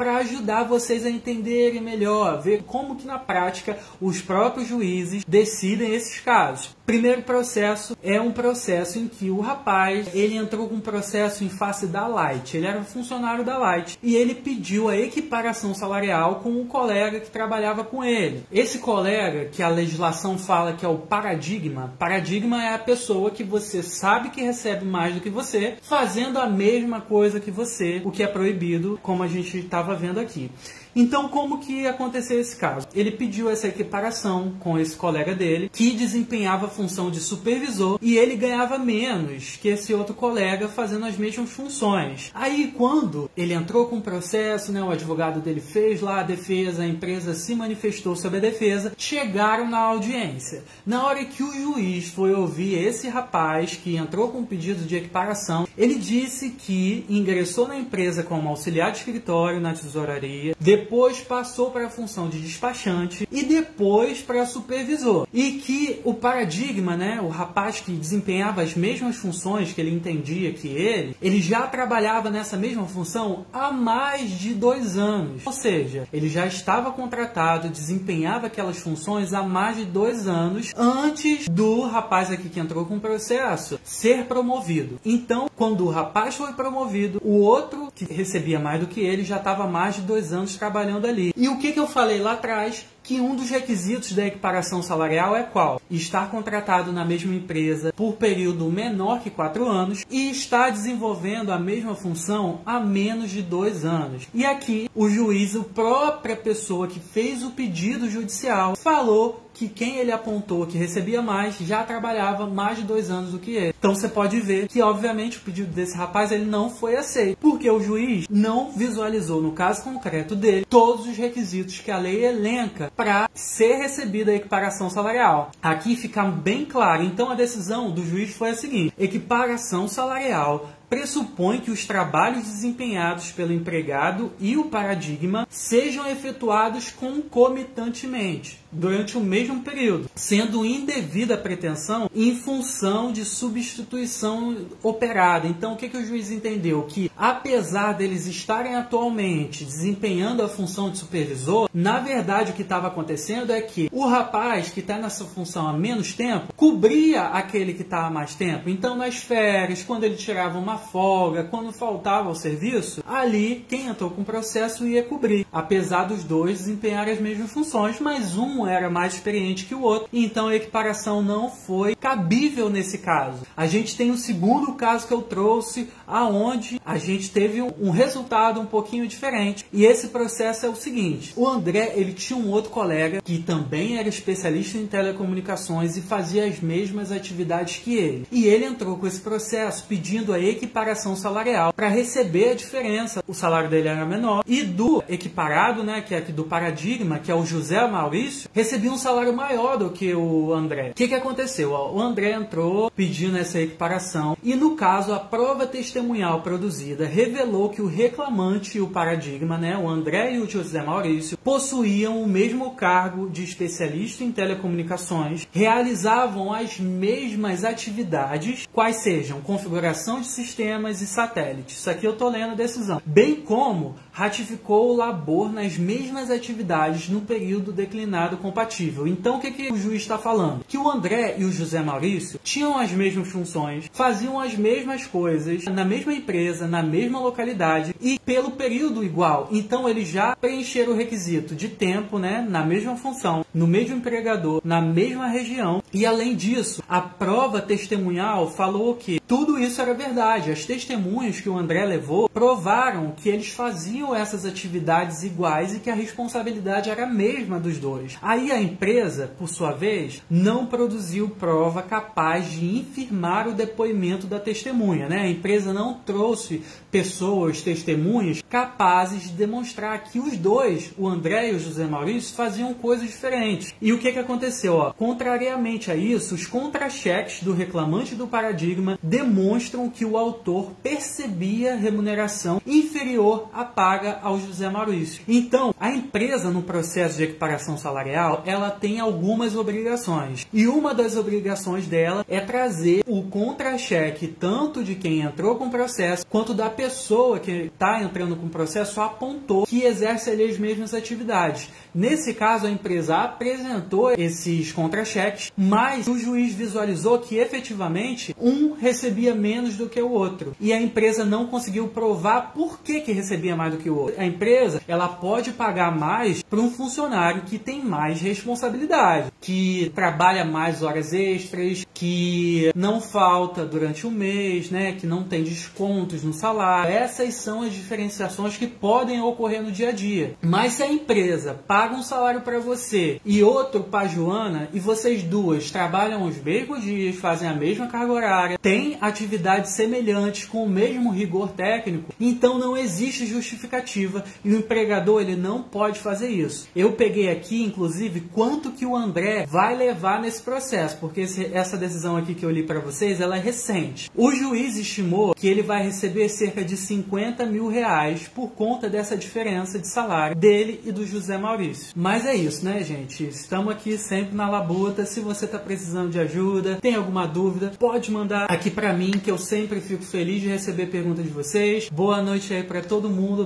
para ajudar vocês a entenderem melhor, ver como que na prática os próprios juízes decidem esses casos. Primeiro processo é um processo em que o rapaz, ele entrou com um processo em face da Light, ele era funcionário da Light, e ele pediu a equiparação salarial com um colega que trabalhava com ele. Esse colega, que a legislação fala que é o paradigma é a pessoa que você sabe que recebe mais do que você, fazendo a mesma coisa que você, o que é proibido, como a gente estava vendo aqui. Então, como que aconteceu esse caso? Ele pediu essa equiparação com esse colega dele, que desempenhava a função de supervisor, e ele ganhava menos que esse outro colega fazendo as mesmas funções. Aí, quando ele entrou com o processo, né, o advogado dele fez lá a defesa, a empresa se manifestou sobre a defesa, chegaram na audiência. Na hora que o juiz foi ouvir esse rapaz, que entrou com um pedido de equiparação, ele disse que ingressou na empresa como auxiliar de escritório na tesouraria, depois passou para a função de despachante e depois para supervisor. E que o paradigma, né, o rapaz que desempenhava as mesmas funções que ele entendia que ele já trabalhava nessa mesma função há mais de 2 anos. Ou seja, ele já estava contratado, desempenhava aquelas funções há mais de 2 anos antes do rapaz aqui que entrou com o processo ser promovido. Então, quando o rapaz foi promovido, o outro que recebia mais do que ele já estava há mais de 2 anos trabalhando ali. E o que eu falei lá atrás? Que um dos requisitos da equiparação salarial é qual? Estar contratado na mesma empresa por período menor que 4 anos e estar desenvolvendo a mesma função há menos de 2 anos. E aqui o juiz, a própria pessoa que fez o pedido judicial, falou que quem ele apontou que recebia mais já trabalhava mais de 2 anos do que ele. Então você pode ver que, obviamente, o pedido desse rapaz ele não foi aceito, porque o juiz não visualizou, no caso concreto dele, todos os requisitos que a lei elenca para ser recebida a equiparação salarial. Aqui fica bem claro. Então a decisão do juiz foi a seguinte: equiparação salarial pressupõe que os trabalhos desempenhados pelo empregado e o paradigma sejam efetuados concomitantemente, durante o mesmo período, sendo indevida a pretensão em função de substituição operada. Então, o que o juiz entendeu? Que, apesar deles estarem atualmente desempenhando a função de supervisor, na verdade o que estava acontecendo é que o rapaz que está nessa função há menos tempo cobria aquele que está há mais tempo. Então, nas férias, quando ele tirava uma folga, quando faltava ao serviço, ali quem entrou com o processo ia cobrir, apesar dos dois desempenharem as mesmas funções, mas um era mais experiente que o outro, então a equiparação não foi cabível nesse caso. A gente tem o segundo caso que eu trouxe, aonde a gente teve um resultado um pouquinho diferente, e esse processo é o seguinte: o André, ele tinha um outro colega que também era especialista em telecomunicações e fazia as mesmas atividades que ele, e ele entrou com esse processo pedindo a equiparação salarial para receber a diferença. O salário dele era menor, e do equiparado, né, que é aqui do paradigma, que é o José Maurício, recebia um salário maior do que o André. O que aconteceu? O André entrou pedindo essa equiparação, e no caso a prova testemunhal produzida revelou que o reclamante e o paradigma, né, o André e o José Maurício, possuíam o mesmo cargo de especialista em telecomunicações, realizavam as mesmas atividades, quais sejam configuração de sistemas e satélites. Isso aqui eu estou lendo a decisão. Bem como ratificou o labor nas mesmas atividades no período declinado compatível. Então, o que o juiz está falando? Que o André e o José Maurício tinham as mesmas funções, faziam as mesmas coisas, na mesma empresa, na mesma localidade e pelo período igual. Então, eles já preencheram o requisito de tempo, né, na mesma função, no mesmo empregador, na mesma região. E, além disso, a prova testemunhal falou que tudo isso era verdade. As testemunhas que o André levou provaram que eles faziam essas atividades iguais e que a responsabilidade era a mesma dos dois. Aí a empresa, por sua vez, não produziu prova capaz de infirmar o depoimento da testemunha, né? A empresa não trouxe pessoas, testemunhas, capazes de demonstrar que os dois, o André e o José Maurício, faziam coisas diferentes. E o que aconteceu? Contrariamente a isso, os contra-cheques do reclamante do paradigma demonstram que o autor percebia remuneração inferior à paga paga ao José Maurício. Então, a empresa, no processo de equiparação salarial, ela tem algumas obrigações. E uma das obrigações dela é trazer o contra-cheque tanto de quem entrou com o processo, quanto da pessoa que está entrando com o processo apontou que exerce ali as mesmas atividades. Nesse caso, a empresa apresentou esses contra-cheques, mas o juiz visualizou que efetivamente um recebia menos do que o outro. E a empresa não conseguiu provar por que recebia mais do que o outro. A empresa, ela pode pagar mais para um funcionário que tem mais responsabilidade, que trabalha mais horas extras, que não falta durante o mês, né, que não tem descontos no salário. Essas são as diferenciações que podem ocorrer no dia a dia. Mas se a empresa paga um salário para você e outro para a Joana, e vocês duas trabalham os mesmos dias, fazem a mesma carga horária, têm atividades semelhantes com o mesmo rigor técnico, então não existe justificativa e o empregador ele não pode fazer isso. Eu peguei aqui, inclusive, quanto que o André vai levar nesse processo, porque essa decisão aqui que eu li para vocês, ela é recente. O juiz estimou que ele vai receber cerca de 50 mil reais por conta dessa diferença de salário dele e do José Maurício. Mas é isso, né, gente? Estamos aqui sempre na labuta. Se você está precisando de ajuda, tem alguma dúvida, pode mandar aqui para mim, que eu sempre fico feliz de receber perguntas de vocês. Boa noite aí para todo mundo.